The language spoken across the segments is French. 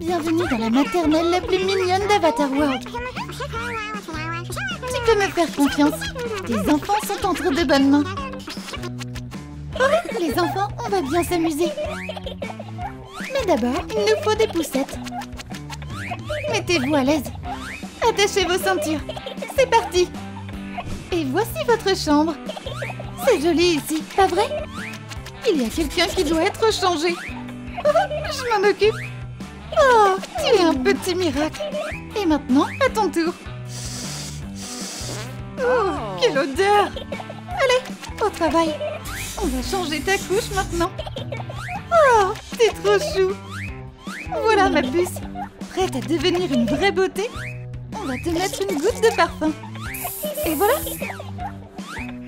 Bienvenue dans la maternelle la plus mignonne d'Avatar World. Tu peux me faire confiance. Tes enfants sont entre de bonnes mains. Oh, les enfants, on va bien s'amuser. Mais d'abord, il nous faut des poussettes. Mettez-vous à l'aise. Attachez vos ceintures. C'est parti. Et voici votre chambre. C'est joli ici, pas vrai? Il y a quelqu'un qui doit être changé. Oh, je m'en occupe. Oh, tu es un petit miracle. Et maintenant, à ton tour. Oh, quelle odeur. Allez, au travail. On va changer ta couche maintenant. Oh, t'es trop chou. Voilà ma puce. Prête à devenir une vraie beauté? On va te mettre une goutte de parfum. Et voilà.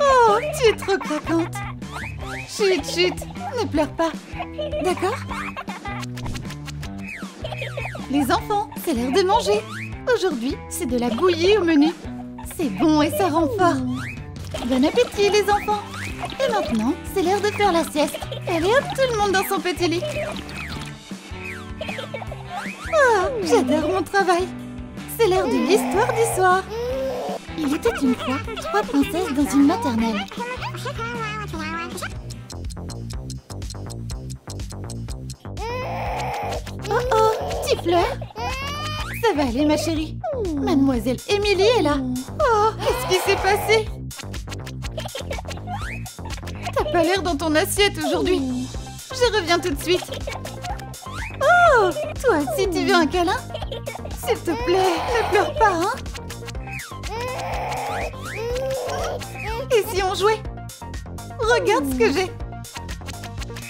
Oh, tu es trop craquante. Chut, chut, ne pleure pas. D'accord? Les enfants, c'est l'heure de manger. Aujourd'hui, c'est de la bouillie au menu. C'est bon et ça rend fort. Bon appétit les enfants. Et maintenant, c'est l'heure de faire la sieste. Allez hop, tout le monde dans son petit lit. Oh, j'adore mon travail. C'est l'heure de l'histoire du soir. Il était une fois 3 princesses dans une maternelle. Oh oh, tu pleures? Ça va aller ma chérie. Mademoiselle Émilie est là. Oh, qu'est-ce qui s'est passé? T'as pas l'air dans ton assiette aujourd'hui. Je reviens tout de suite. Oh, toi aussi tu veux un câlin? S'il te plaît, ne pleure pas, hein? Et si on jouait? Regarde ce que j'ai.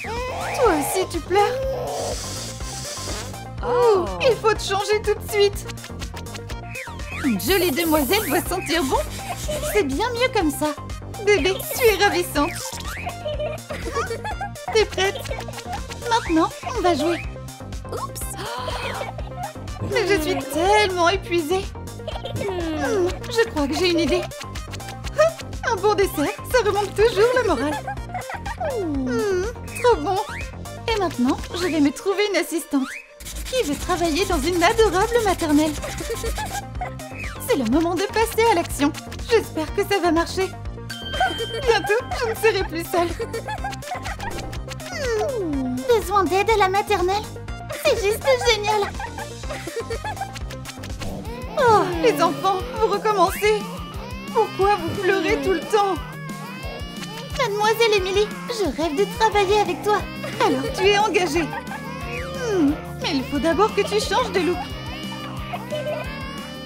Toi aussi tu pleures? Oh, il faut te changer tout de suite. Une jolie demoiselle doit sentir bon. C'est bien mieux comme ça. Bébé, tu es ravissante. T'es prête? Maintenant, on va jouer. Oups. Mais je suis tellement épuisée. Je crois que j'ai une idée. Un bon dessert, ça remonte toujours le moral. Trop bon. Et maintenant, je vais me trouver une assistante qui veut travailler dans une adorable maternelle. C'est le moment de passer à l'action. J'espère que ça va marcher. Bientôt, je ne serai plus seule. Besoin d'aide à la maternelle? C'est juste génial. Oh, les enfants, vous recommencez. Pourquoi vous pleurez tout le temps? Mademoiselle Émilie, je rêve de travailler avec toi. Alors tu es engagée. Mais il faut d'abord que tu changes de look.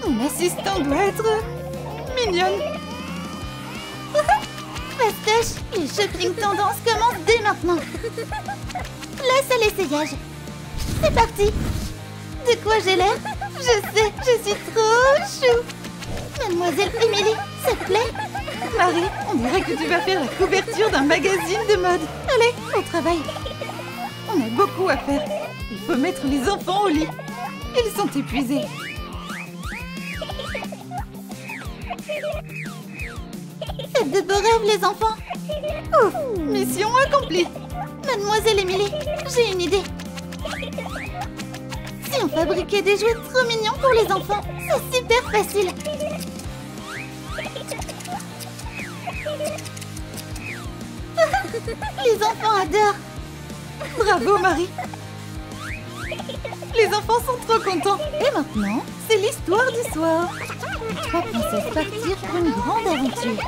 Mon assistant doit être mignonne. Fastoche, les shopping tendances commencent dès maintenant. Place à l'essayage. C'est parti. De quoi j'ai l'air? Je sais, je suis trop chou. Mademoiselle Émilie, ça te plaît? Marie, on dirait que tu vas faire la couverture d'un magazine de mode. Allez, au travail. On a beaucoup à faire. Il faut mettre les enfants au lit. Ils sont épuisés. Faites de beaux rêves, les enfants. Ouf, mission accomplie. Mademoiselle Émilie, j'ai une idée. Si on fabriquait des jouets trop mignons pour les enfants, c'est super facile. Les enfants adorent. Bravo, Marie. Les enfants sont trop contents. Et maintenant, c'est l'histoire du soir. 3 princesses partirent pour une grande aventure.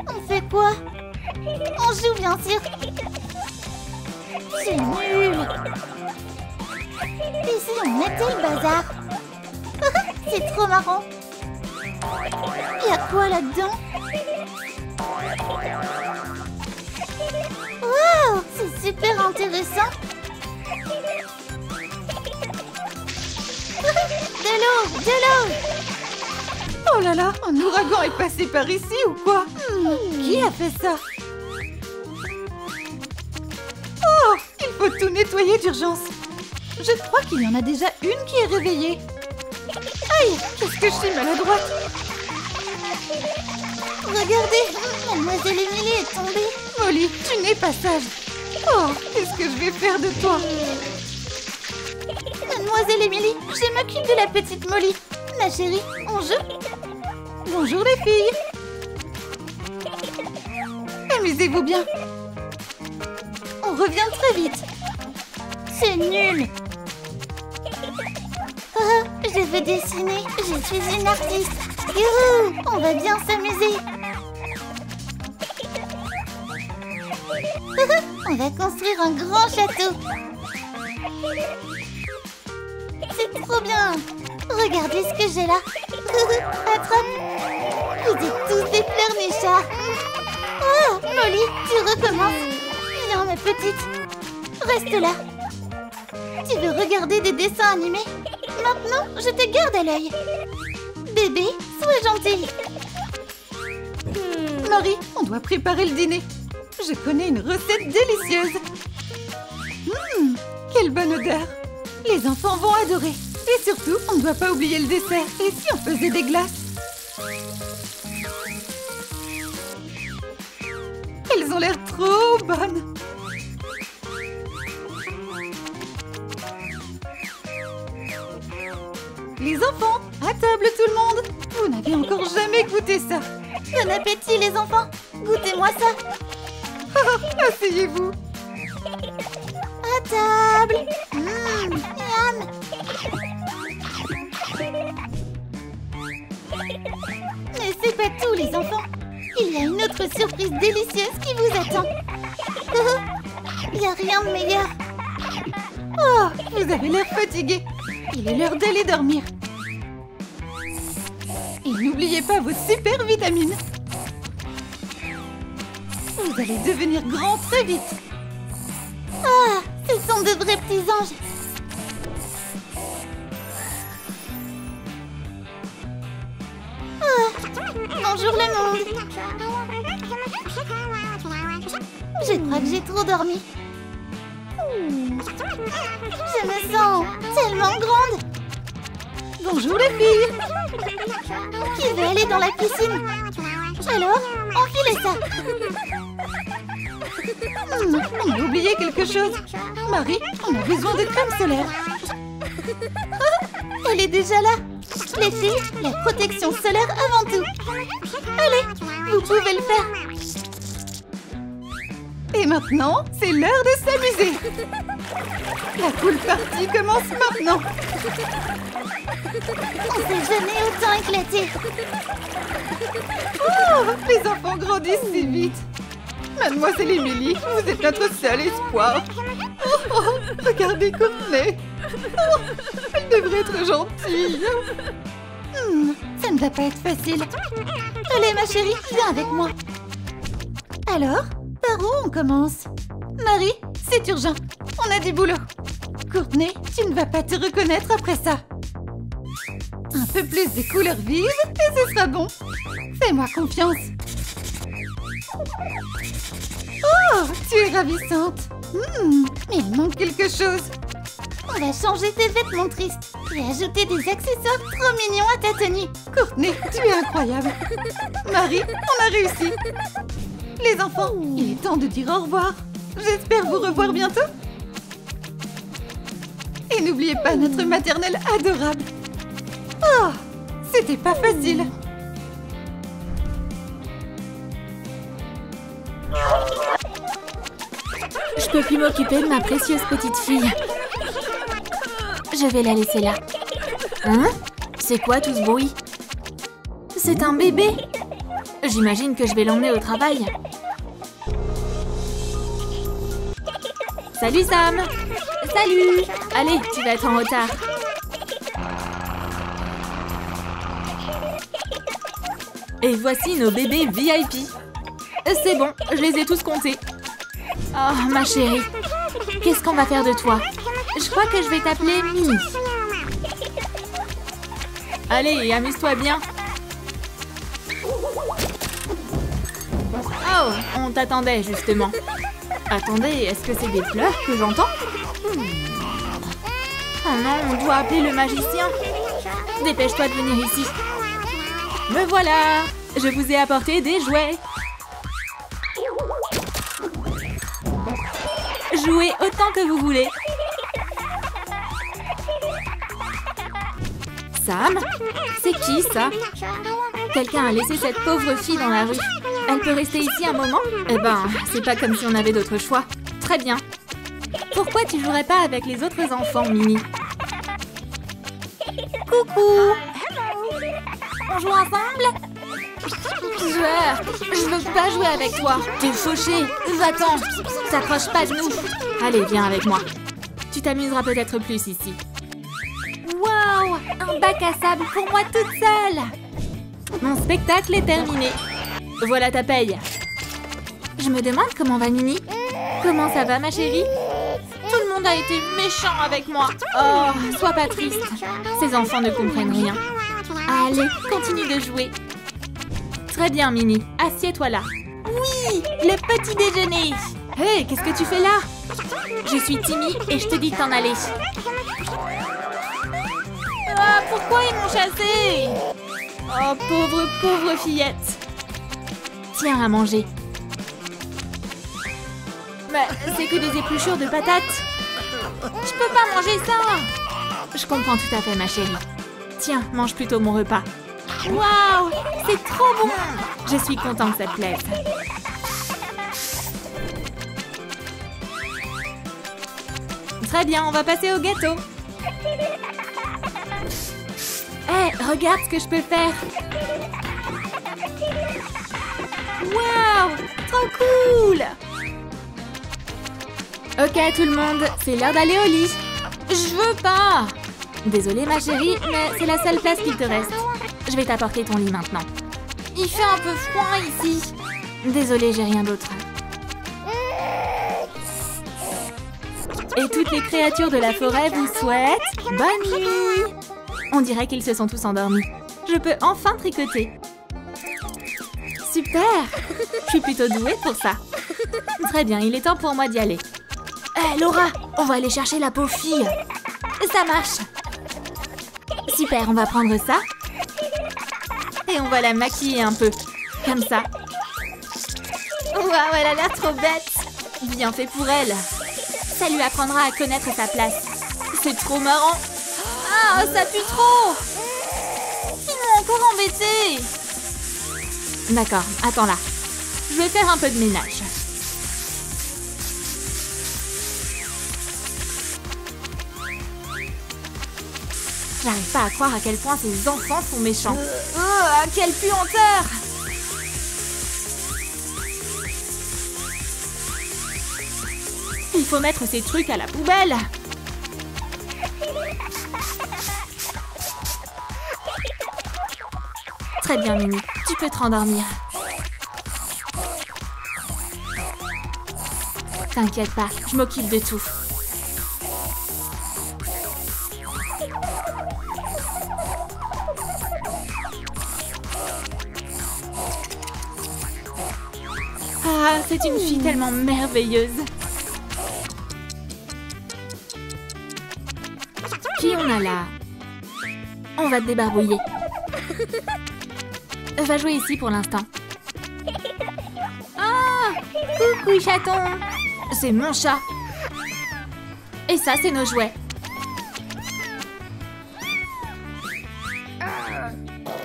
On fait quoi? On joue, bien sûr. C'est nul. Et si on mettait le bazar? C'est trop marrant. Il y a quoi là-dedans? Wow, c'est super intéressant. De l'eau, de l'eau. Oh là là, un ouragan est passé par ici ou quoi? Qui a fait ça? Oh, il faut tout nettoyer d'urgence. Je crois qu'il y en a déjà une qui est réveillée. Aïe, qu'est-ce que je suis maladroite. Regardez, Mademoiselle Émilie est tombée. Molly, tu n'es pas sage. Oh, qu'est-ce que je vais faire de toi? Mademoiselle Émilie, je m'occupe de la petite Molly. Ma chérie, on joue? Bonjour les filles. Amusez-vous bien. On revient très vite. C'est nul. Oh, je veux dessiner. Je suis une artiste. Youhou, on va bien s'amuser. On va construire un grand château. C'est trop bien. Regardez ce que j'ai là. Attrape. Vous êtes tous des pleurnichards. Oh, Molly, tu recommences. Viens, ma petite. Reste là. Tu veux regarder des dessins animés? Maintenant, je te garde à l'œil. Bébé, sois gentil. Marie, on doit préparer le dîner. Je connais une recette délicieuse. Quelle bonne odeur. Les enfants vont adorer. Et surtout, on ne doit pas oublier le dessert. Et si on faisait des glaces? Elles ont l'air trop bonnes. Les enfants, à table tout le monde. Vous n'avez encore jamais goûté ça. Bon appétit, les enfants. Goûtez-moi ça. Asseyez-vous. À table. Miam. Mais c'est pas tout, les enfants. Il y a une autre surprise délicieuse qui vous attend. Il n'y a rien de meilleur. Oh, vous avez l'air fatigué. Il est l'heure d'aller dormir. Et n'oubliez pas vos super vitamines. Vous allez devenir grand très vite. Ah, ce sont de vrais petits anges. Ah, bonjour le monde. Je crois que j'ai trop dormi. Je me sens tellement grande. Bonjour les filles. Qui veut aller dans la piscine? Alors, enfilez ça. On a oublié quelque chose. Marie, on a besoin de crème solaire. Elle est déjà là. Les filles, la protection solaire avant tout. Allez, vous pouvez le faire. Et maintenant, c'est l'heure de s'amuser. La cool party commence maintenant. On s'est jamais autant éclaté. Oh, les enfants grandissent si vite. Mademoiselle Émilie, vous êtes notre seul espoir. Oh, regardez Courtney. Oh, elle devrait être gentille. Ça ne va pas être facile. Allez, ma chérie, viens avec moi. Alors, par où on commence? Marie, c'est urgent. On a du boulot. Courtney, tu ne vas pas te reconnaître après ça. Un peu plus de couleurs vives et ce sera bon. Fais-moi confiance. Oh, tu es ravissante. Mais il manque quelque chose. On va changer tes vêtements tristes et ajouter des accessoires trop mignons à ta tenue. Courtney, tu es incroyable. Marie, on a réussi. Les enfants, il est temps de dire au revoir. J'espère vous revoir bientôt. Et n'oubliez pas notre maternelle adorable. Oh, c'était pas facile. Je peux plus m'occuper de ma précieuse petite fille. Je vais la laisser là. Hein? C'est quoi tout ce bruit? C'est un bébé. J'imagine que je vais l'emmener au travail. Salut Sam! Salut! Allez, tu vas être en retard. Et voici nos bébés VIP. C'est bon, je les ai tous comptés. Oh, ma chérie. Qu'est-ce qu'on va faire de toi? Je crois que je vais t'appeler Mimi. Allez, amuse-toi bien. Oh, on t'attendait justement. Attendez, est-ce que c'est des pleurs que j'entends? Oh non, on doit appeler le magicien. Dépêche-toi de venir ici. Me voilà. Je vous ai apporté des jouets. Jouez autant que vous voulez. Sam? C'est qui, ça? Quelqu'un a laissé cette pauvre fille dans la rue. Elle peut rester ici un moment? Eh ben, c'est pas comme si on avait d'autre choix. Très bien. Pourquoi tu jouerais pas avec les autres enfants, Minnie? Coucou! On joue ensemble? Je veux pas jouer avec toi. T'es fauché. Va-t'en. T'accroches pas de nous. Allez, viens avec moi. Tu t'amuseras peut-être plus ici. Waouh! Un bac à sable pour moi toute seule. Mon spectacle est terminé. Voilà ta paye. Je me demande comment va Minnie. Comment ça va, ma chérie? Tout le monde a été méchant avec moi. Oh, sois pas triste. Ces enfants ne comprennent rien. Allez, continue de jouer. Très bien, Minnie. Assieds-toi là. Oui, le petit déjeuner. Hé, qu'est-ce que tu fais là? Je suis Timmy et je te dis de t'en aller. Ah, pourquoi ils m'ont chassée? Oh, pauvre fillette. Tiens à manger. Mais c'est que des épluchures de patates. Je peux pas manger ça. Je comprends tout à fait, ma chérie. Tiens, mange plutôt mon repas. Waouh, c'est trop bon. Je suis contente que ça te plaise. Très bien, on va passer au gâteau. Hé, regarde ce que je peux faire. Waouh, trop cool. Ok, tout le monde, c'est l'heure d'aller au lit. Je veux pas. Désolée, ma chérie, mais c'est la seule place qu'il te reste. Je vais t'apporter ton lit maintenant. Il fait un peu froid ici. Désolée, j'ai rien d'autre. Et toutes les créatures de la forêt vous souhaitent bonne nuit. On dirait qu'ils se sont tous endormis. Je peux enfin tricoter. Super. Je suis plutôt douée pour ça. Très bien, il est temps pour moi d'y aller. Hé, Laura, on va aller chercher la pauvre fille. Ça marche. Super, on va prendre ça. Et on va la maquiller un peu. Comme ça. Waouh, elle a l'air trop bête. Bien fait pour elle. Ça lui apprendra à connaître sa place. C'est trop marrant. Ah, ça pue trop. Ils m'ont encore embêtée. D'accord, attends là. Je vais faire un peu de ménage. J'arrive pas à croire à quel point ces enfants sont méchants. Oh, quelle puanteur! Il faut mettre ces trucs à la poubelle. Très bien, Minnie. Tu peux te rendormir. T'inquiète pas, je m'occupe de tout. Ah, c'est une fille tellement merveilleuse. Qui on a là? On va te débarbouiller. Va jouer ici pour l'instant. Ah! Coucou, chaton! C'est mon chat. Et ça, c'est nos jouets.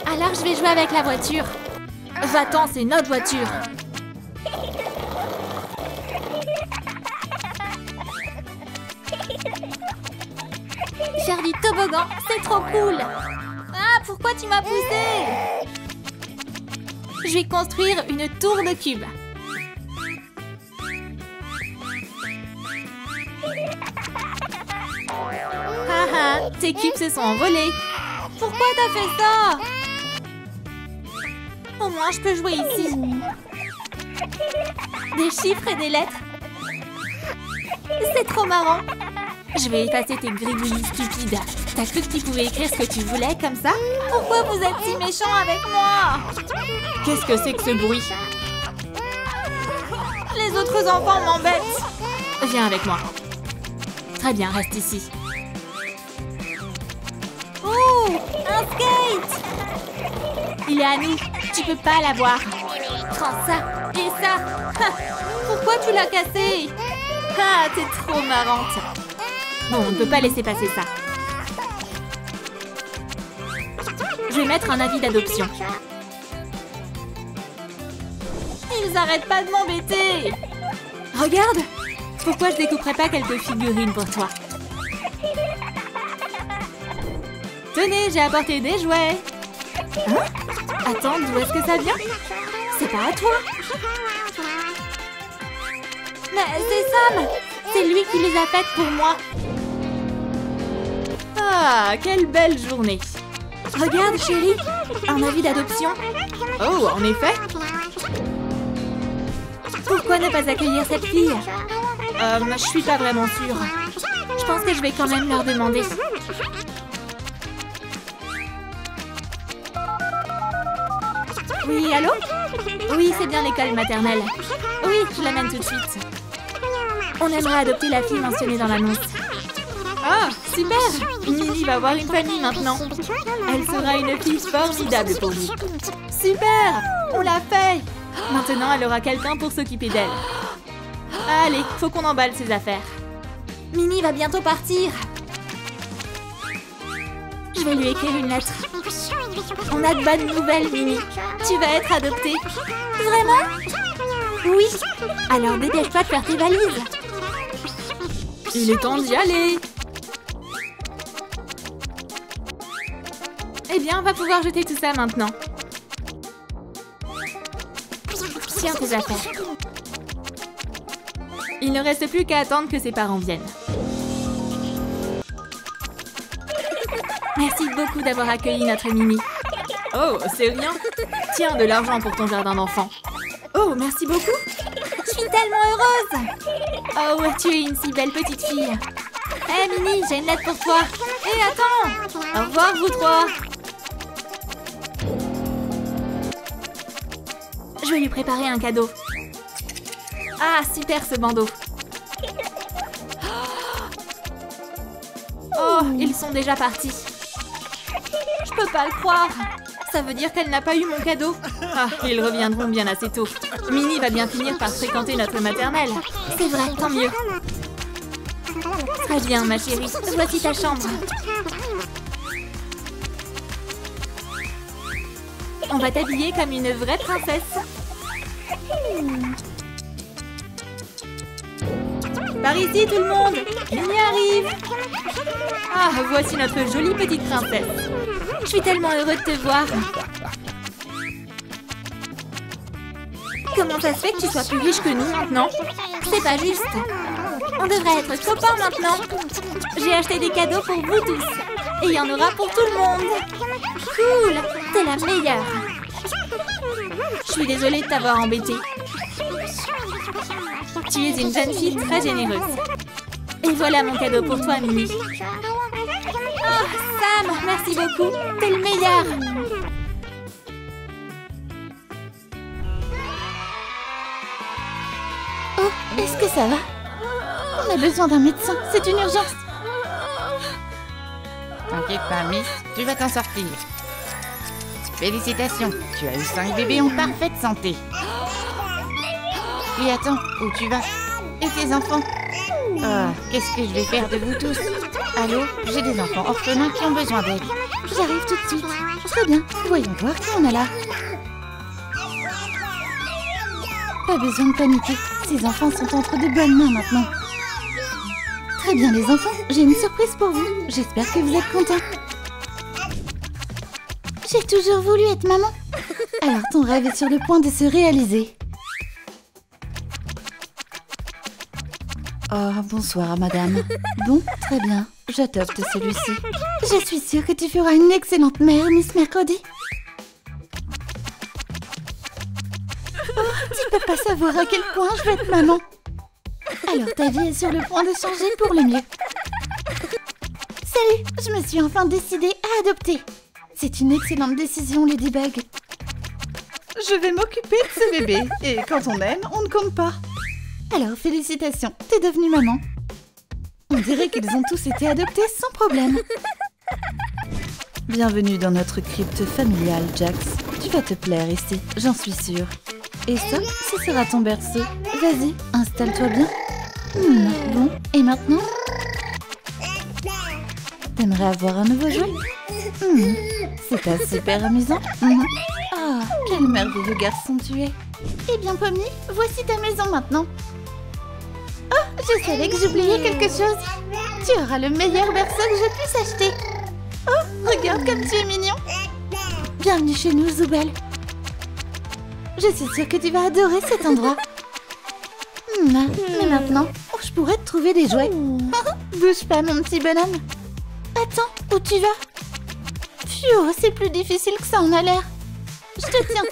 Alors, je vais jouer avec la voiture. Va-t'en, c'est notre voiture. Faire du toboggan, c'est trop cool. Ah, pourquoi tu m'as poussé? Je vais construire une tour de cubes. Haha, tes cubes se sont envolés. Pourquoi t'as fait ça? Au moins, je peux jouer ici. Des chiffres et des lettres. C'est trop marrant. Je vais effacer tes gribouillis stupides. T'as cru que tu pouvais écrire ce que tu voulais comme ça? Pourquoi vous êtes si méchants avec moi? Qu'est-ce que c'est que ce bruit? Les autres enfants m'embêtent. Viens avec moi. Très bien, reste ici. Oh, un skate! Il est à nous. Tu peux pas l'avoir. Prends ça et ça. Pourquoi tu l'as cassé? Ah, t'es trop marrante. Bon, on ne peut pas laisser passer ça. Je vais mettre un avis d'adoption. Ils arrêtent pas de m'embêter. Regarde. Pourquoi je découperais pas quelques figurines pour toi? Tenez, j'ai apporté des jouets. Hein? Attends, d'où est-ce que ça vient? C'est pas à toi. Mais c'est Sam. C'est lui qui les a faites pour moi. Ah, quelle belle journée. Regarde, chérie. Un avis d'adoption. Oh, en effet. Pourquoi ne pas accueillir cette fille? Je suis pas vraiment sûre. Je pense que je vais quand même leur demander. Oui, allô? Oui, c'est bien l'école maternelle. Oui, je l'amène tout de suite. On aimerait adopter la fille mentionnée dans l'annonce. Ah, super! Minnie va avoir une famille maintenant. Elle sera une fille formidable pour vous. Super! On l'a fait! Maintenant, elle aura quelqu'un pour s'occuper d'elle. Allez, faut qu'on emballe ses affaires. Minnie va bientôt partir. Je vais lui écrire une lettre. On a de bonnes nouvelles, Minnie. Tu vas être adoptée. Vraiment? Oui. Alors dépêche-toi de faire tes valises. Il est temps d'y aller. Eh bien, on va pouvoir jeter tout ça maintenant. Tiens tes affaires. Il ne reste plus qu'à attendre que ses parents viennent. Merci beaucoup d'avoir accueilli notre Minnie. Oh, c'est rien. Tiens, de l'argent pour ton jardin d'enfants. Oh, merci beaucoup. Je suis tellement heureuse. Oh, tu es une si belle petite fille. Hé, Minnie, j'ai une lettre pour toi. Hé, attends. Au revoir, vous trois. Je vais lui préparer un cadeau. Ah, super ce bandeau. Oh, ils sont déjà partis. Je peux pas le croire. Ça veut dire qu'elle n'a pas eu mon cadeau. Ah, ils reviendront bien assez tôt. Minnie va bien finir par fréquenter notre maternelle. C'est vrai, tant mieux. Très bien, ma chérie. Voici ta chambre. On va t'habiller comme une vraie princesse. Par ici, tout le monde. Minnie arrive. Ah, voici notre jolie petite princesse. Je suis tellement heureux de te voir. Comment ça se fait que tu sois plus riche que nous maintenant? C'est pas juste. On devrait être copains maintenant. J'ai acheté des cadeaux pour vous tous. Et il y en aura pour tout le monde. Cool, t'es la meilleure. Je suis désolée de t'avoir embêtée. Tu es une jeune fille très généreuse. Et voilà mon cadeau pour toi, Minnie. Oh, Sam, merci beaucoup. T'es le meilleur. Oh, est-ce que ça va? On a besoin d'un médecin, c'est une urgence. T'inquiète pas, Miss, tu vas t'en sortir. Félicitations, tu as eu 5 bébés en parfaite santé. Et attends, où tu vas? Et tes enfants? Ah, qu'est-ce que je vais faire de vous tous? Allô, j'ai des enfants orphelins qui ont besoin d'aide. J'arrive tout de suite. Très bien, voyons voir qui on a là. Pas besoin de paniquer, ces enfants sont entre de bonnes mains maintenant. Très bien les enfants, j'ai une surprise pour vous. J'espère que vous êtes contents. J'ai toujours voulu être maman. Alors ton rêve est sur le point de se réaliser. Oh, bonsoir, madame. Bon, très bien. J'adopte celui-ci. Je suis sûre que tu feras une excellente mère, Miss Mercredi. Oh, tu peux pas savoir à quel point je vais être maman. Alors ta vie est sur le point de changer pour le mieux. Salut, je me suis enfin décidée à adopter. C'est une excellente décision, Ladybug. Je vais m'occuper de ce bébé. Et quand on aime, on ne compte pas. Alors, félicitations, t'es devenue maman. On dirait qu'ils ont tous été adoptés sans problème. Bienvenue dans notre crypte familiale, Jax. Tu vas te plaire ici, j'en suis sûre. Et ça, ce sera ton berceau. Vas-y, installe-toi bien. Bon, et maintenant? T'aimerais avoir un nouveau jouet? C'est pas super amusant? Ah, quel merveilleux garçon tu es! Eh bien, Pomni, voici ta maison maintenant. Oh, je savais que j'oubliais quelque chose. Tu auras le meilleur berceau que je puisse acheter. Oh, regarde comme tu es mignon. Bienvenue chez nous, Zoubel. Je suis sûre que tu vas adorer cet endroit. Mais maintenant, je pourrais te trouver des jouets. Bouge pas, mon petit bonhomme. Attends, où tu vas? Pfiou, c'est plus difficile que ça en a l'air. Je te tiens.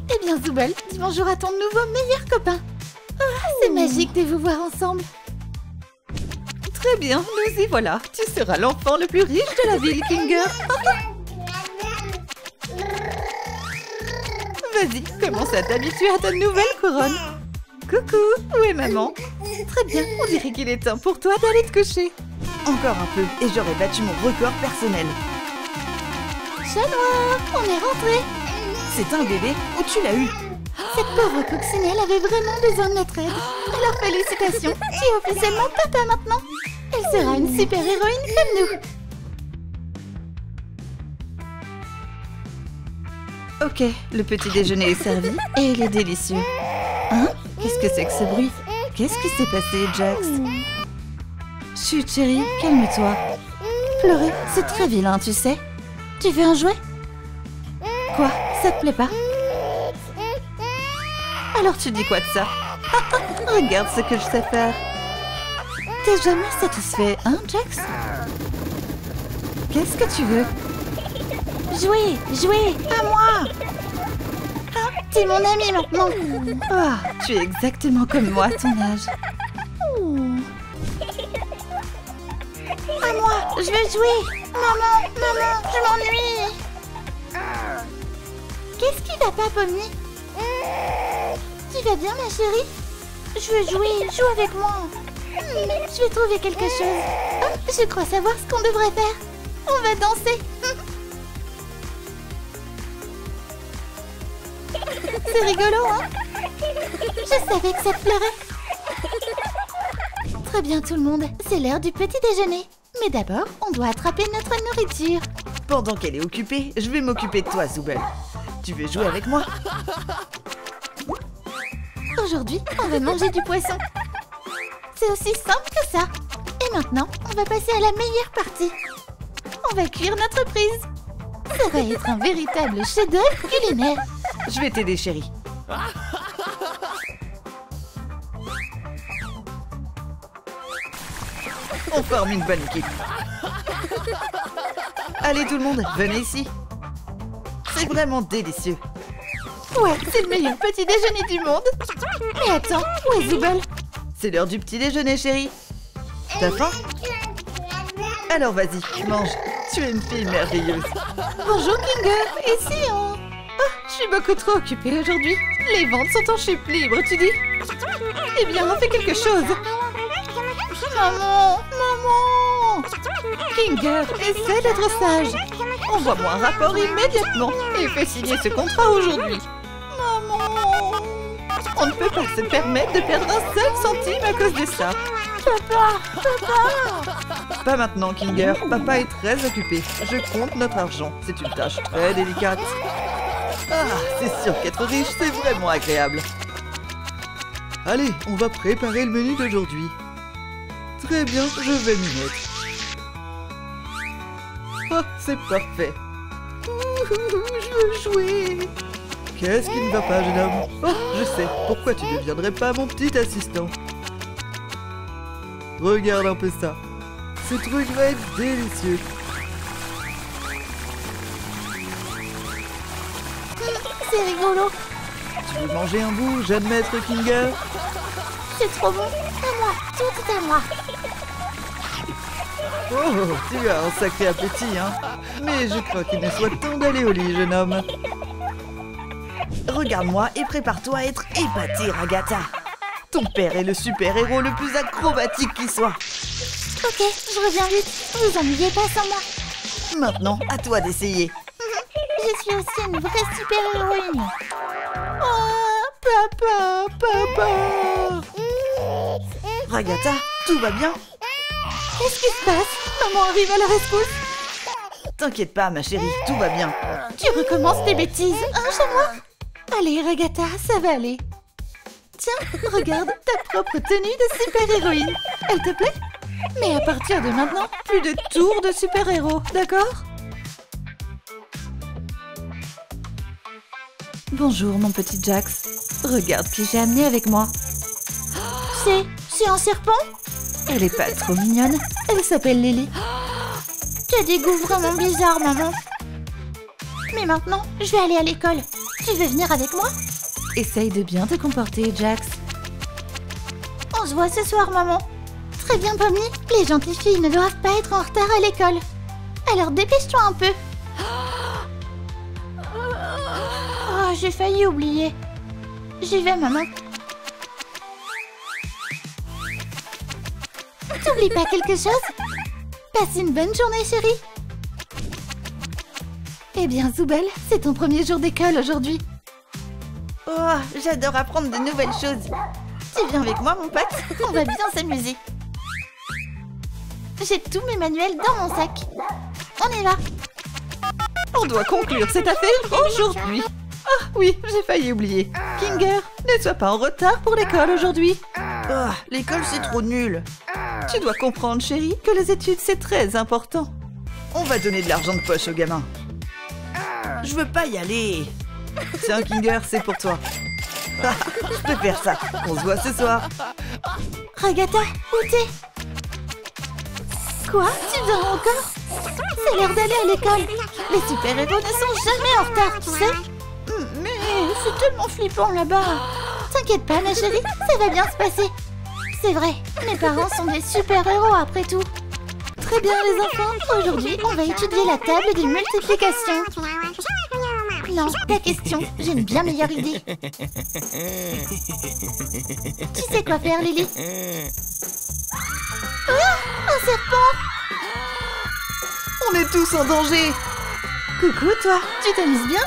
Eh bien, Zoubel, dis bonjour à ton nouveau meilleur copain. Oh, c'est magique de vous voir ensemble. Très bien, nous y voilà. Tu seras l'enfant le plus riche de la ville, Kinger. Vas-y, commence à t'habituer à ta nouvelle couronne. Coucou, où est maman? Très bien, on dirait qu'il est temps pour toi d'aller te coucher. Encore un peu, et j'aurais battu mon record personnel. Chat noir, on est rentré. C'est un bébé? Où tu l'as eu? Cette pauvre coccinelle avait vraiment besoin de notre aide. Alors félicitations, tu es officiellement papa maintenant. Elle sera une super héroïne comme nous. Ok, le petit déjeuner est servi et il est délicieux. Hein? Qu'est-ce que c'est que ce bruit? Qu'est-ce qui s'est passé, Jax? Chut, chérie, calme-toi. Pleurer, c'est très vilain, tu sais. Tu veux un jouet? Quoi? Ça te plaît pas? Alors tu dis quoi de ça? Regarde ce que je sais faire. T'es jamais satisfait, hein, Jax? Qu'est-ce que tu veux? Jouez, jouez, à moi. Ah, t'es mon ami maintenant. Ah, tu es exactement comme moi à ton âge. À moi, je veux jouer. Maman, je m'ennuie. Qu'est-ce qui va pas, Pomni? Tu vas bien, ma chérie? Je veux jouer, joue avec moi. Je vais trouver quelque chose. Oh, je crois savoir ce qu'on devrait faire. On va danser. C'est rigolo, hein? Je savais que ça te plairait. Très bien, tout le monde. C'est l'heure du petit déjeuner. Mais d'abord, on doit attraper notre nourriture. Pendant qu'elle est occupée, je vais m'occuper de toi, Zoubel. Tu veux jouer avec moi? Aujourd'hui, on va manger du poisson. C'est aussi simple que ça. Et maintenant, on va passer à la meilleure partie. On va cuire notre prise. Ça va être un véritable chef-d'œuvre culinaire. Je vais t'aider, chérie. On forme une bonne équipe. Allez tout le monde, venez ici. C'est vraiment délicieux. Ouais, c'est le meilleur petit déjeuner du monde. Mais attends, où est Zoubel? C'est l'heure du petit déjeuner, chérie. T'as faim? Alors vas-y, mange. Tu es une fille merveilleuse. Bonjour, Kinger. Ici, on... Oh, je suis beaucoup trop occupée aujourd'hui. Les ventes sont en chute libre, tu dis? Eh bien, on fait quelque chose. Maman! Kinger, essaie d'être sage. Envoie-moi un rapport immédiatement et fais signer ce contrat aujourd'hui. Maman! On ne peut pas se permettre de perdre un seul centime à cause de ça. Papa! Pas maintenant, Kinger. Papa est très occupé. Je compte notre argent. C'est une tâche très délicate. Ah, c'est sûr qu'être riche, c'est vraiment agréable. Allez, on va préparer le menu d'aujourd'hui. Très bien, je vais m'y mettre. Oh, c'est parfait. Je veux jouer. Qu'est-ce qui ne va pas, jeune homme? Oh, je sais. Pourquoi tu ne deviendrais pas mon petit assistant? Regarde un peu ça. Ce truc va être délicieux. C'est rigolo. Tu veux manger un bout, jeune maître Kinger? C'est trop bon. À moi, tout est à moi. Oh, tu as un sacré appétit, hein? Mais je crois qu'il me soit temps d'aller au lit, jeune homme. Regarde-moi et prépare-toi à être épaté, Agatha. Ton père est le super-héros le plus acrobatique qui soit. Ok, je reviens vite. Vous ennuyez pas sans moi. Maintenant, à toi d'essayer. Je suis aussi une vraie super-héroïne. Oh, papa! Ragata, tout va bien? Qu'est-ce qui se passe? Maman arrive à la rescousse. T'inquiète pas, ma chérie, tout va bien. Tu recommences tes bêtises, hein, chat-moi? Allez, Ragata, ça va aller. Tiens, regarde ta propre tenue de super-héroïne. Elle te plaît? Mais à partir de maintenant, plus de tours de super-héros, d'accord? Bonjour, mon petit Jax. Regarde qui j'ai amené avec moi. C'est un serpent? Elle est pas trop mignonne. Elle s'appelle Lily. Tu as des goûts vraiment bizarres, maman. Mais maintenant, je vais aller à l'école. Tu veux venir avec moi? Essaye de bien te comporter, Jax. On se voit ce soir, maman. Très bien, Pomni. Les gentilles filles ne doivent pas être en retard à l'école. Alors dépêche-toi un peu. Oh, j'ai failli oublier. J'y vais, maman. T'oublies pas quelque chose? Passe une bonne journée, chérie. Eh bien, Zoubel, c'est ton premier jour d'école aujourd'hui. Oh, j'adore apprendre de nouvelles choses. Tu viens avec moi, mon pote? On va bien s'amuser. J'ai tous mes manuels dans mon sac. On y va. On doit conclure cette affaire aujourd'hui. Ah oui, j'ai failli oublier. Kinger, ne sois pas en retard pour l'école aujourd'hui. Ah, l'école c'est trop nul. Tu dois comprendre, chérie, que les études c'est très important. On va donner de l'argent de poche aux gamins. Je veux pas y aller. Tiens, Kinger, c'est pour toi. Je peux faire ça. On se voit ce soir. Ragata, où t'es? Quoi? Tu dors encore? C'est l'heure d'aller à l'école. Les super-héros ne sont jamais en retard, tu sais? Mais c'est tellement flippant là-bas. T'inquiète pas, ma chérie, ça va bien se passer. C'est vrai, mes parents sont des super-héros après tout. Très bien, les enfants. Aujourd'hui, on va étudier la table des multiplications. Non, pas question. J'ai une bien meilleure idée. Tu sais quoi faire, Lily? Ah, un serpent! On est tous en danger. Coucou, toi. Tu t'amuses bien?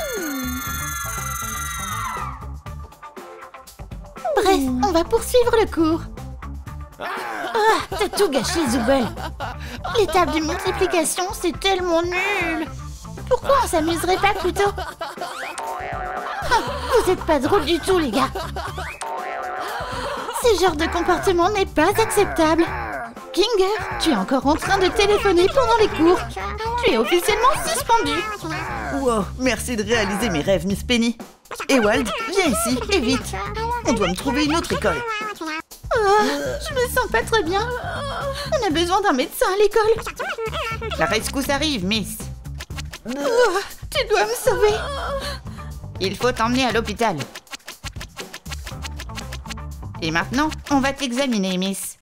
Bref, on va poursuivre le cours. Ah, t'as tout gâché, Zoubel. Les tables de multiplication, c'est tellement nul. Pourquoi on s'amuserait pas plutôt? Ah, vous êtes pas drôles du tout, les gars. Ce genre de comportement n'est pas acceptable. Kinger, tu es encore en train de téléphoner pendant les cours. Tu es officiellement suspendu. Wow, merci de réaliser mes rêves, Miss Penny. Ewald, viens ici, et vite. On doit me trouver une autre école. Oh, je me sens pas très bien. On a besoin d'un médecin à l'école. La rescousse arrive, Miss. Oh, tu dois me sauver. Il faut t'emmener à l'hôpital. Et maintenant, on va t'examiner, Miss.